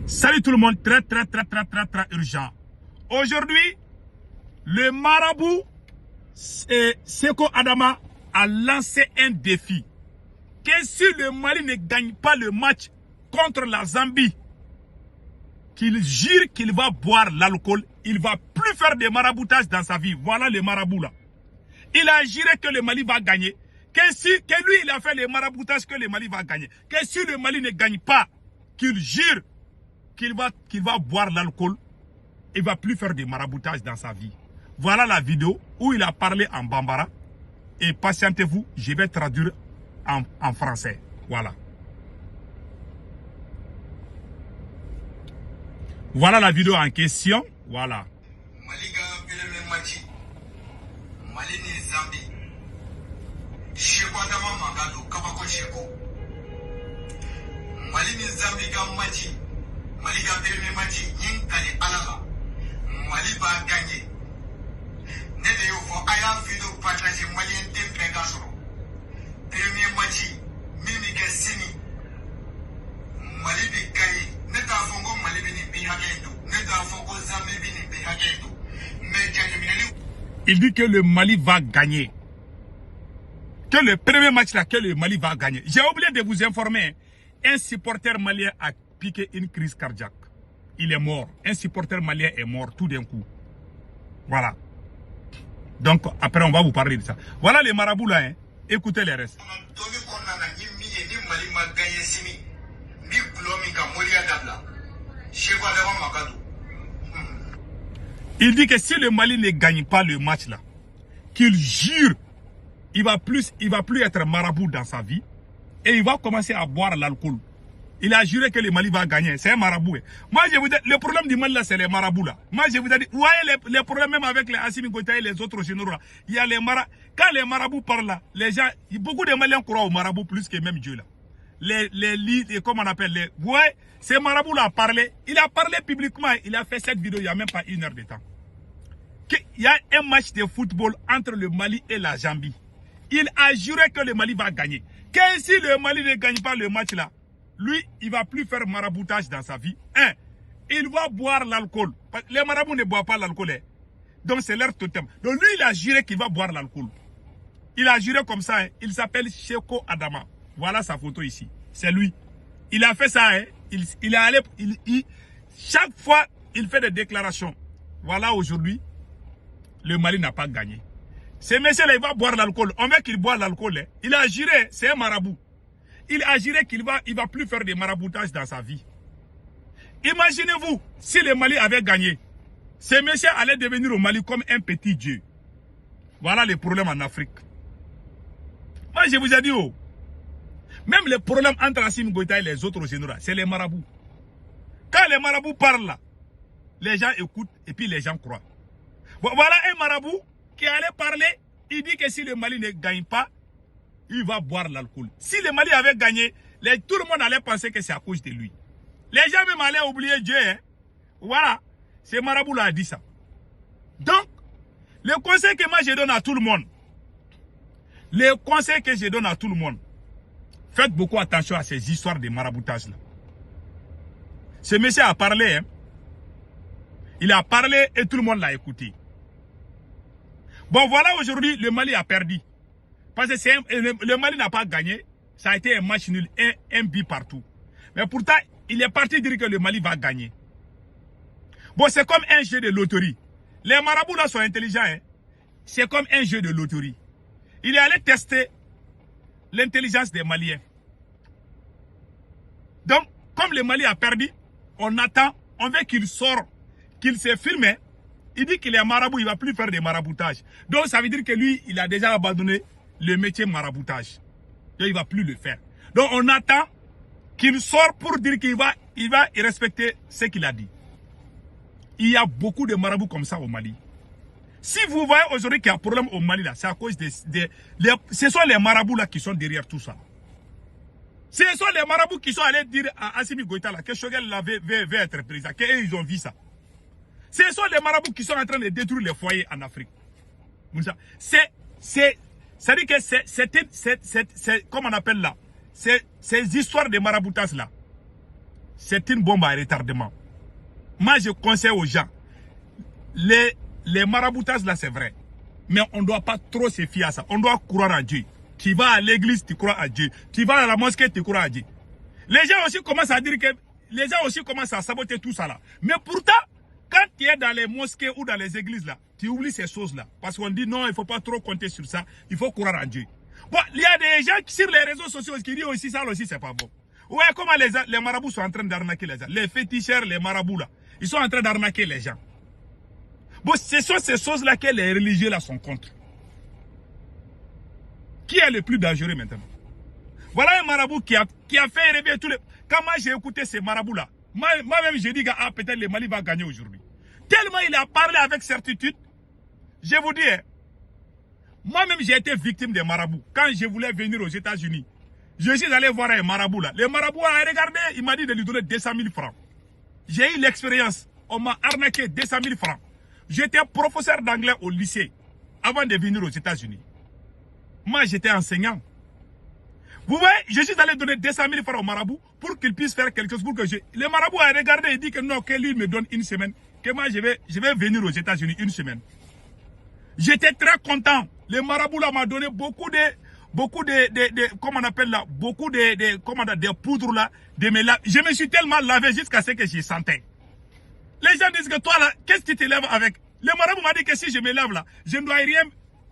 Salut tout le monde, très urgent. Aujourd'hui, le marabout Seko Adama a lancé un défi. Que si le Mali ne gagne pas le match contre la Zambie, qu'il jure qu'il va boire l'alcool, il va plus faire de maraboutage dans sa vie. Voilà le marabout là. Il a juré que le Mali va gagner. Que lui il a fait le maraboutage que le Mali va gagner. Que si le Mali ne gagne pas, qu'il jure qu'il va boire l'alcool, il va plus faire de maraboutage dans sa vie. Voilà la vidéo où il a parlé en bambara. Et patientez-vous, je vais traduire en français. Voilà. Voilà la vidéo en question. Voilà. Mali ni Zambie. Seko Adama Magado Kabako Seko. Mali ni Zambie ga machi. Mali ga premier machi yinkali alala. Mali ba gagné. Nede yo fo aya video partage Mali tempe gasoro. Premier machi mimi ga sini. Mali bi gagné. Neta fongo Mali bi ni bihagendo. Neta fongo Zambie bi ni bihagendo. Mais gagné. Il dit que le Mali va gagner. Que le premier match là, que le Mali va gagner. J'ai oublié de vous informer. Un supporter malien a piqué une crise cardiaque. Il est mort. Un supporter malien est mort tout d'un coup. Voilà. Donc après on va vous parler de ça. Voilà les marabouts là. Hein. Écoutez les restes. Il dit que si le Mali ne gagne pas le match là, qu'il jure, il va plus être marabout dans sa vie et il va commencer à boire l'alcool. Il a juré que le Mali va gagner. C'est un marabout. Hein. Moi, je vous dis, le problème du Mali là, c'est les marabouts là. Moi, je vous dis, vous voyez les problèmes même avec les Assimi Goïta et les autres généraux là. Il y a les marabouts. Quand les marabouts parlent là, les gens, beaucoup de Maliens croient aux marabouts plus que même Dieu là. Comment on appelle les. Vous voyez, ces marabouts là parlé. Il a parlé publiquement. Il a fait cette vidéo il n'y a même pas 1 heure de temps. Il y a un match de football entre le Mali et la Zambie. Il a juré que le Mali va gagner. Que si le Mali ne gagne pas le match là, lui, il ne va plus faire maraboutage dans sa vie. Il va boire l'alcool. Les marabouts ne boivent pas l'alcool. Hein. Donc c'est leur totem. Donc lui, il a juré qu'il va boire l'alcool. Il a juré comme ça. Hein. Il s'appelle Seko Adama. Voilà sa photo ici. C'est lui. Il a fait ça. Hein. Il est allé. Chaque fois, il fait des déclarations. Voilà aujourd'hui. Le Mali n'a pas gagné. Ce monsieur-là, il va boire l'alcool. On veut qu'il boive l'alcool. Hein. Il a juré, c'est un marabout. Il a juré qu'il va plus faire de maraboutage dans sa vie. Imaginez-vous, si le Mali avait gagné, ce monsieur allait devenir au Mali comme un petit dieu. Voilà les problèmes en Afrique. Moi, je vous ai dit, oh, même les problèmes entre Assimi Goïta et les autres généraux, c'est les marabouts. Quand les marabouts parlent là, les gens écoutent et puis les gens croient. Voilà un marabout qui allait parler. Il dit que si le Mali ne gagne pas, il va boire l'alcool. Si le Mali avait gagné, tout le monde allait penser que c'est à cause de lui. Les gens même allaient oublier Dieu. Hein. Voilà. Ce marabout là a dit ça. Donc, le conseil que moi je donne à tout le monde, faites beaucoup attention à ces histoires de maraboutage là. Ce monsieur a parlé. Hein. Il a parlé et tout le monde l'a écouté. Bon, voilà, aujourd'hui, le Mali a perdu. Parce que le Mali n'a pas gagné. Ça a été un match nul, un but partout. Mais pourtant, il est parti dire que le Mali va gagner. Bon, c'est comme un jeu de loterie. Les marabouts là sont intelligents. Hein? C'est comme un jeu de loterie. Il est allé tester l'intelligence des Maliens. Donc, comme le Mali a perdu, on attend, on veut qu'il sorte, qu'il se filme. Hein? Il dit qu'il est marabout, il ne va plus faire des maraboutages. Donc ça veut dire que lui, il a déjà abandonné le métier maraboutage. Donc il ne va plus le faire. Donc on attend qu'il sorte pour dire qu'il va respecter ce qu'il a dit. Il y a beaucoup de marabouts comme ça au Mali. Si vous voyez aujourd'hui qu'il y a un problème au Mali, là, c'est à cause ce sont les marabouts là qui sont derrière tout ça. Ce sont les marabouts qui sont allés dire à Assimi Goïta là, que Choguel veut être président, qu'eux ils ont vu ça. Ce sont les marabouts qui sont en train de détruire les foyers en Afrique. Ça dit que c'est, comment on appelle là, ces histoires de maraboutage là, c'est une bombe à retardement. Moi, je conseille aux gens, les maraboutages là, c'est vrai. Mais on ne doit pas trop se fier à ça. On doit croire à Dieu. Tu vas à l'église, tu crois à Dieu. Tu vas à la mosquée, tu crois à Dieu. Les gens aussi commencent à dire que, les gens aussi commencent à saboter tout ça là. Mais pourtant, quand tu es dans les mosquées ou dans les églises là, tu oublies ces choses là. Parce qu'on dit non, il ne faut pas trop compter sur ça. Il faut croire en Dieu. Bon, il y a des gens sur les réseaux sociaux qui disent aussi ça aussi, c'est pas bon. Ouais, comment les marabouts sont en train d'arnaquer les gens. Les féticheurs, les marabouts là, ils sont en train d'arnaquer les gens. Bon, ce sont ces choses-là que les religieux là sont contre. Qui est le plus dangereux maintenant? Voilà un marabout qui a fait rêver tous les... Quand moi j'ai écouté ces marabouts-là, moi-même j'ai dit, ah, peut-être le Mali va gagner aujourd'hui. Tellement il a parlé avec certitude, je vous dis, moi-même j'ai été victime des marabouts. Quand je voulais venir aux États-Unis, je suis allé voir un marabout là. Le marabout a regardé, il m'a dit de lui donner 200 000 francs. J'ai eu l'expérience, on m'a arnaqué 200 000 francs. J'étais professeur d'anglais au lycée avant de venir aux États-Unis. Moi, j'étais enseignant. Vous voyez, je suis allé donner 200 000 francs au marabout pour qu'il puisse faire quelque chose pour que je... Le marabout a regardé et dit que non, que lui me donne une semaine, que moi je vais venir aux États-Unis une semaine. J'étais très content. Le marabout là m'a donné beaucoup de comment on appelle là, beaucoup de poudres là, de me laver. Je me suis tellement lavé jusqu'à ce que je sentais. Les gens disent que toi là, qu'est-ce que tu te lèves avec? Le marabout m'a dit que si je me lave là, je ne dois rien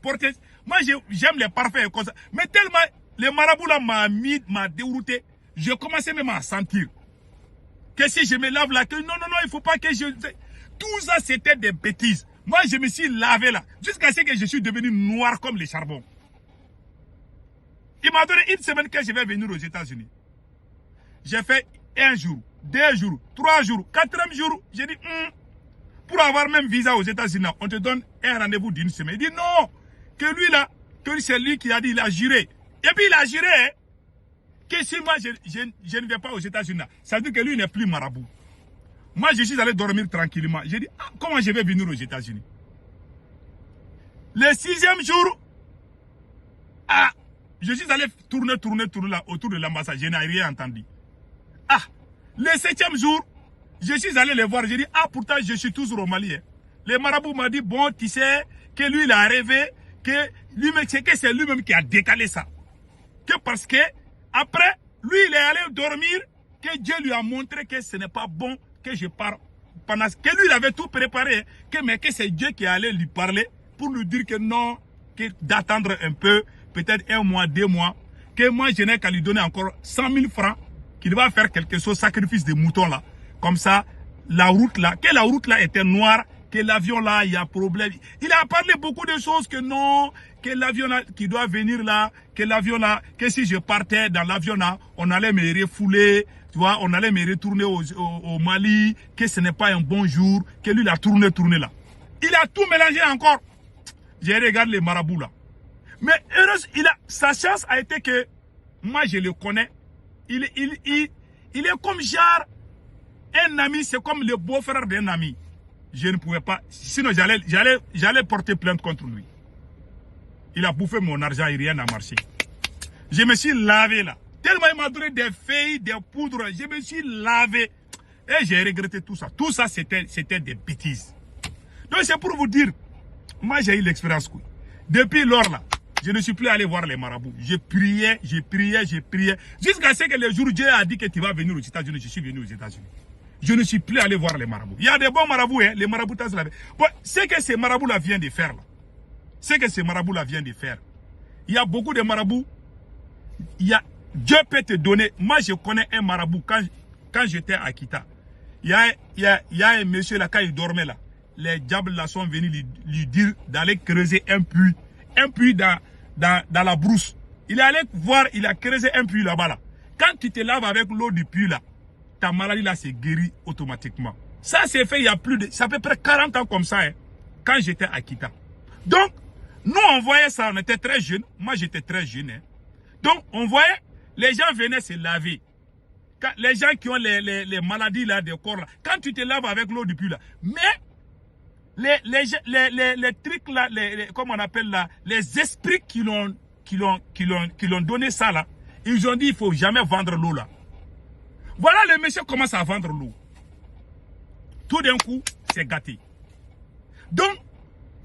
porter. Moi, j'aime les parfums comme ça. Mais tellement, le marabout là m'a dérouté, je commençais même à sentir que si je me lave là, que non, il ne faut pas que je... Tout ça, c'était des bêtises. Moi, je me suis lavé là, jusqu'à ce que je suis devenu noir comme le charbon. Il m'a donné une semaine que je vais venir aux États-Unis. J'ai fait 1 jour, 2 jours, 3 jours, 4e jour, j'ai dit, pour avoir même visa aux États-Unis, on te donne un rendez-vous d'une semaine. Il dit non, que lui là, que c'est lui qui a dit, il a juré. Et puis il a juré, hein, que si moi je ne vais pas aux États-Unis, ça veut dire que lui n'est plus marabout. Moi je suis allé dormir tranquillement. J'ai dit, ah, comment je vais venir aux États-Unis? Le 6e jour, ah, je suis allé tourner là, autour de l'ambassade. Je n'ai rien entendu. Ah, le 7e jour, je suis allé les voir. J'ai dit, ah, pourtant, je suis toujours au Mali. Hein. Le marabout m'a dit, bon, tu sais, que lui, il a rêvé, que c'est lui-même qui a décalé ça. Que parce que, après, lui, il est allé dormir, que Dieu lui a montré que ce n'est pas bon que je pars. Pendant que lui, il avait tout préparé, mais que c'est Dieu qui allait lui parler pour lui dire que non, que d'attendre un peu, peut-être 1 mois, 2 mois, que moi, je n'ai qu'à lui donner encore 100 000 francs, qu'il va faire quelque chose, sacrifice des moutons là. Comme ça, la route là, que la route là était noire, que l'avion là, il y a problème. Il a parlé beaucoup de choses que non, que l'avion là, qui doit venir là, que l'avion là, que si je partais dans l'avion là, on allait me refouler, tu vois, on allait me retourner au Mali, que ce n'est pas un bon jour, que lui il a tourné là. Il a tout mélangé encore. J'ai regardé les marabouts là. Mais heureusement, sa chance a été que, moi je le connais, il est comme genre, un ami, c'est comme le beau-frère d'un ami. Je ne pouvais pas, sinon j'allais porter plainte contre lui. Il a bouffé mon argent et rien n'a marché. Je me suis lavé là. Tellement il m'a donné des feuilles, des poudres, je me suis lavé. Et j'ai regretté tout ça. Tout ça, c'était des bêtises. Donc c'est pour vous dire, moi j'ai eu l'expérience. Depuis lors là, je ne suis plus allé voir les marabouts. Je priais. Jusqu'à ce que le jour où Dieu a dit que tu vas venir aux États-Unis, je suis venu aux États-Unis. Je ne suis plus allé voir les marabouts. Il y a des bons marabouts, hein, les marabouts. Bon, ce que ces marabouts-là viennent de faire, il y a beaucoup de marabouts. Dieu peut te donner. Moi, je connais un marabout quand j'étais à Kita. Il y a un monsieur là, quand il dormait là. Les diables là sont venus lui dire d'aller creuser un puits dans la brousse. Il est allé voir, il a creusé un puits là-bas là. Quand tu te laves avec l'eau du puits là, ta maladie là s'est guérie automatiquement. Ça s'est fait il y a ça fait près 40 ans comme ça, hein, quand j'étais à Kita. Donc, nous on voyait ça, on était très jeunes. Moi j'étais très jeune. Hein. Donc, on voyait, les gens venaient se laver. Les gens qui ont les maladies là, des corps là, quand tu te laves avec l'eau du puits là, mais les trucs là, comment on appelle là, les esprits qui l'ont donné ça là, ils ont dit il faut jamais vendre l'eau là. Voilà, le monsieur commence à vendre l'eau. Tout d'un coup, c'est gâté. Donc,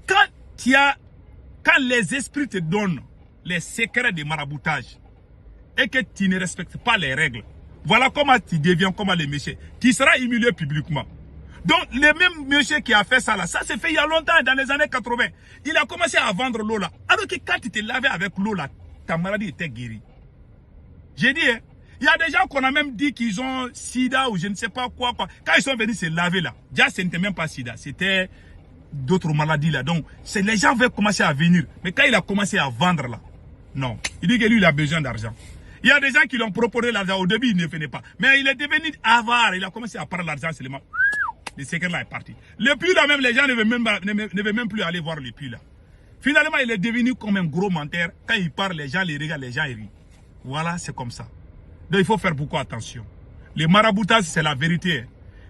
quand les esprits te donnent les secrets de maraboutage et que tu ne respectes pas les règles, voilà comment tu deviens comme les messieurs. Tu seras humilié publiquement. Donc, le même monsieur qui a fait ça là, ça s'est fait il y a longtemps, dans les années 80. Il a commencé à vendre l'eau là. Alors que quand tu te lavais avec l'eau là, ta maladie était guérie. J'ai dit, hein, il y a des gens qu'on a même dit qu'ils ont sida ou je ne sais pas quoi. Quand ils sont venus se laver là, déjà ce n'était même pas sida, c'était d'autres maladies là. Donc, les gens veulent commencer à venir. Mais quand il a commencé à vendre là, non. Il dit que lui, il a besoin d'argent. Il y a des gens qui lui ont proposé l'argent. Au début, il ne venait pas. Mais il est devenu avare. Il a commencé à prendre l'argent seulement. Le secret là est parti. Le puits là même, les gens ne veulent même plus aller voir le puits là. Finalement, il est devenu comme un gros menteur. Quand il parle, les gens les regardent, les gens ils rient. Voilà, c'est comme ça. Donc il faut faire beaucoup attention. Le maraboutage, c'est la vérité.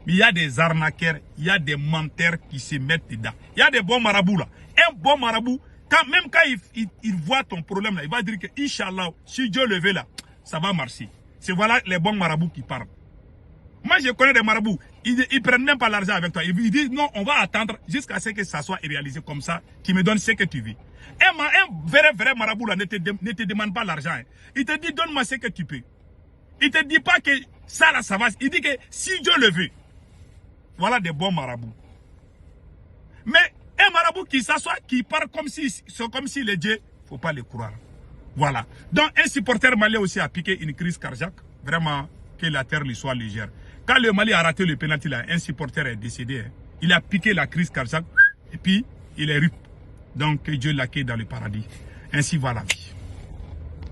Mais il y a des arnaqueurs, il y a des menteurs qui se mettent dedans. Il y a des bons marabouts là. Un bon marabout, même quand il voit ton problème là, il va dire que Inch'Allah, si Dieu le veut là, ça va marcher. C'est voilà les bons marabouts qui parlent. Moi, je connais des marabouts, ils prennent même pas l'argent avec toi. Ils disent non, on va attendre jusqu'à ce que ça soit réalisé comme ça, qui me donne ce que tu veux. Un vrai marabout là ne te demande pas l'argent. Hein. Il te dit donne-moi ce que tu peux. Il te dit pas que ça là, ça va. Il dit que si Dieu le veut. Voilà des bons marabouts. Mais un marabout qui s'assoit, qui parle comme si les dieux, faut pas les croire. Voilà. Donc un supporter malien aussi a piqué une crise cardiaque. Vraiment, que la terre lui soit légère. Quand le Mali a raté le pénalty là, un supporter est décédé. Hein. Il a piqué la crise cardiaque et puis il est rip. Donc que Dieu l'accueille dans le paradis. Ainsi va la vie.